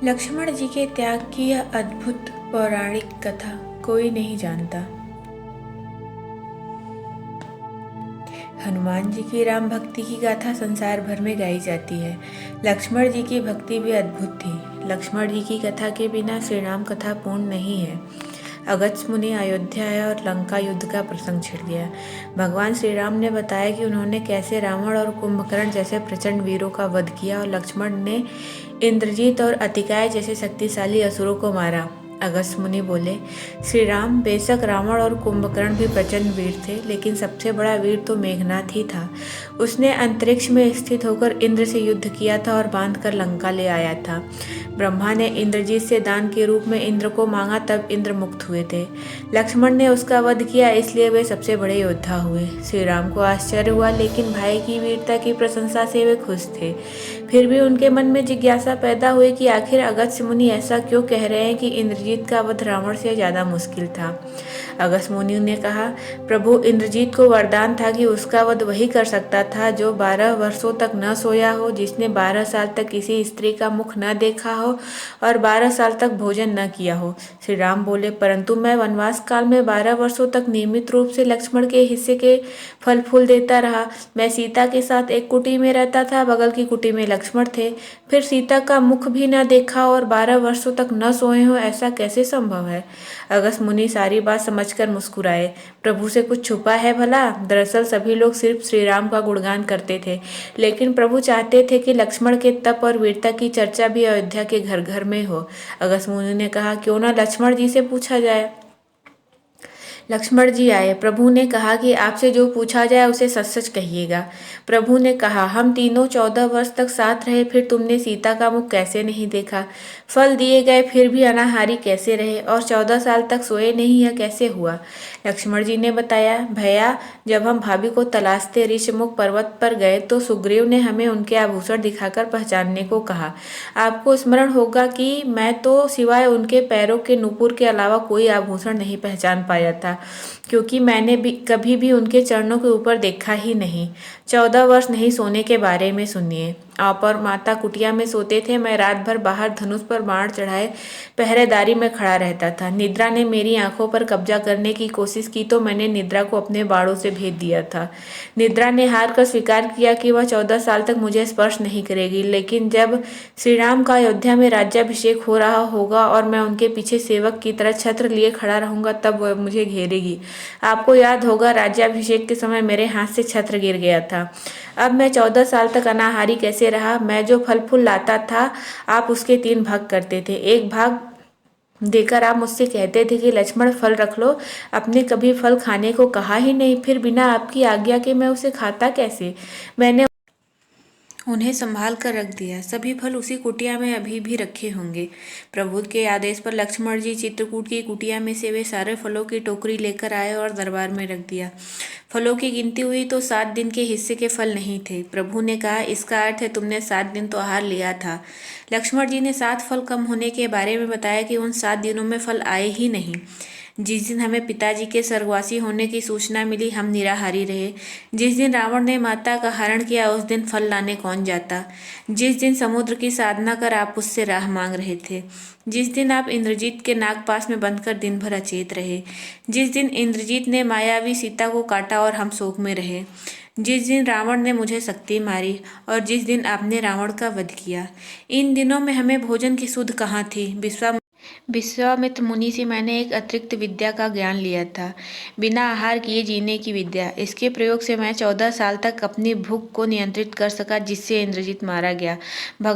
लक्ष्मण जी के त्याग की यह अद्भुत पौराणिक कथा कोई नहीं जानता। हनुमान जी की राम भक्ति की गाथा संसार भर में गाई जाती है। लक्ष्मण जी की भक्ति भी अद्भुत थी। लक्ष्मण जी की कथा के बिना श्री राम कथा पूर्ण नहीं है। अगस्त्य मुनि अयोध्या आया और लंका युद्ध का प्रसंग छिड़ गया। भगवान श्री राम ने बताया कि उन्होंने कैसे रावण और कुंभकर्ण जैसे प्रचंड वीरों का वध किया और लक्ष्मण ने इंद्रजीत और अतिकाय जैसे शक्तिशाली असुरों को मारा। अगस्त्य मुनि बोले, श्री राम, बेशक रावण और कुंभकर्ण भी प्रचंड वीर थे, लेकिन सबसे बड़ा वीर तो मेघनाथ ही था। उसने अंतरिक्ष में स्थित होकर इंद्र से युद्ध किया था और बांधकर लंका ले आया था। ब्रह्मा ने इंद्रजीत से दान के रूप में इंद्र को मांगा, तब इंद्र मुक्त हुए थे। लक्ष्मण ने उसका वध किया, इसलिए वे सबसे बड़े योद्धा हुए। श्री राम को आश्चर्य हुआ, लेकिन भाई की वीरता की प्रशंसा से वे खुश थे। फिर भी उनके मन में जिज्ञासा पैदा हुई कि आखिर अगस्त्य मुनि ऐसा क्यों कह रहे हैं कि इंद्रजीत का वध रावण से ज्यादा मुश्किल था। अगस्त्य मुनि ने कहा, प्रभु, इंद्रजीत को वरदान था कि उसका वध वही कर सकता था जो 12 वर्षों तक न सोया हो, जिसने 12 साल तक किसी स्त्री का मुख न देखा हो और 12 साल तक भोजन न किया हो। श्री राम बोले, परंतु मैं वनवास काल में 12 वर्षों तक नियमित रूप से लक्ष्मण के हिस्से के फल फूल देता रहा। मैं सीता के साथ एक कुटी में रहता था, बगल की कुटी में लक्ष्मण थे। फिर सीता का मुख भी न देखा और 12 वर्षों तक न सोए हो, ऐसा कैसे संभव है। अगस्त्य मुनि सारी बात समझकर मुस्कुराए। प्रभु से कुछ छुपा है भला? दरअसल सभी लोग सिर्फ श्री राम का गुणगान करते थे, लेकिन प्रभु चाहते थे कि लक्ष्मण के तप और वीरता की चर्चा भी अयोध्या के घर घर में हो। अगस्त्य मुनि ने कहा, क्यों न लक्ष्मण जी से पूछा जाए। लक्ष्मण जी आए। प्रभु ने कहा कि आपसे जो पूछा जाए उसे सच सच कहिएगा। प्रभु ने कहा, हम तीनों 14 वर्ष तक साथ रहे, फिर तुमने सीता का मुख कैसे नहीं देखा? फल दिए गए फिर भी अनाहारी कैसे रहे? और 14 साल तक सोए नहीं, यह कैसे हुआ? लक्ष्मण जी ने बताया, भैया, जब हम भाभी को तलाशते ऋषमुख पर्वत पर गए तो सुग्रीव ने हमें उनके आभूषण दिखाकर पहचानने को कहा। आपको स्मरण होगा कि मैं तो सिवाय उनके पैरों के नुपुर के अलावा कोई आभूषण नहीं पहचान पाया था, क्योंकि मैंने भी कभी भी उनके चरणों के ऊपर देखा ही नहीं। 14 वर्ष नहीं सोने के बारे में सुनिए। आप और माता कुटिया में सोते थे, मैं रात भर बाहर धनुष पर बाण चढ़ाए पहरेदारी में खड़ा रहता था। निद्रा ने मेरी आंखों पर कब्जा करने की कोशिश की तो मैंने निद्रा को अपने बाणों से भेद दिया था। निद्रा ने हार कर स्वीकार किया कि वह 14 साल तक मुझे स्पर्श नहीं करेगी, लेकिन जब श्री राम का अयोध्या में राज्याभिषेक हो रहा होगा और मैं उनके पीछे सेवक की तरह छत्र लिए खड़ा रहूंगा, तब वह मुझे घेरेगी। आपको याद होगा, राज्याभिषेक के समय मेरे हाथ से छत्र गिर गया था। अब मैं 14 साल तक अनाहारी कैसे रहा? मैं जो फल फूल लाता था, आप उसके 3 भाग करते थे। एक भाग देकर आप मुझसे कहते थे कि लक्ष्मण, फल रख लो। आपने कभी फल खाने को कहा ही नहीं, फिर बिना आपकी आज्ञा के मैं उसे खाता कैसे? मैंने उन्हें संभाल कर रख दिया। सभी फल उसी कुटिया में अभी भी रखे होंगे। प्रभु के आदेश पर लक्ष्मण जी चित्रकूट की कुटिया में से वे सारे फलों की टोकरी लेकर आए और दरबार में रख दिया। फलों की गिनती हुई तो 7 दिन के हिस्से के फल नहीं थे। प्रभु ने कहा, इसका अर्थ है तुमने 7 दिन तो आहार लिया था। लक्ष्मण जी ने 7 फल कम होने के बारे में बताया कि उन 7 दिनों में फल आए ही नहीं। जिस दिन हमें पिताजी के स्वर्गवासी होने की सूचना मिली, हम निराहारी रहे। जिस दिन रावण ने माता का हरण किया, उस दिन फल लाने कौन जाता? जिस दिन समुद्र की साधना कर आप उससे राह मांग रहे थे। जिस दिन आप इंद्रजीत के नागपास में बंधकर दिन भर अचेत रहे। जिस दिन इंद्रजीत ने मायावी सीता को काटा और हम शोक में रहे। जिस दिन रावण ने मुझे शक्ति मारी और जिस दिन आपने रावण का वध किया। इन दिनों में हमें भोजन की सुध कहाँ थी? विश्वामित्र मुनि से मैंने एक अतिरिक्त विद्या का ज्ञान लिया था, बिना आहार किए जीने की विद्या। इसके प्रयोग से मैं 14 साल तक अपनी भूख को नियंत्रित कर सका, जिससे इंद्रजीत मारा गया।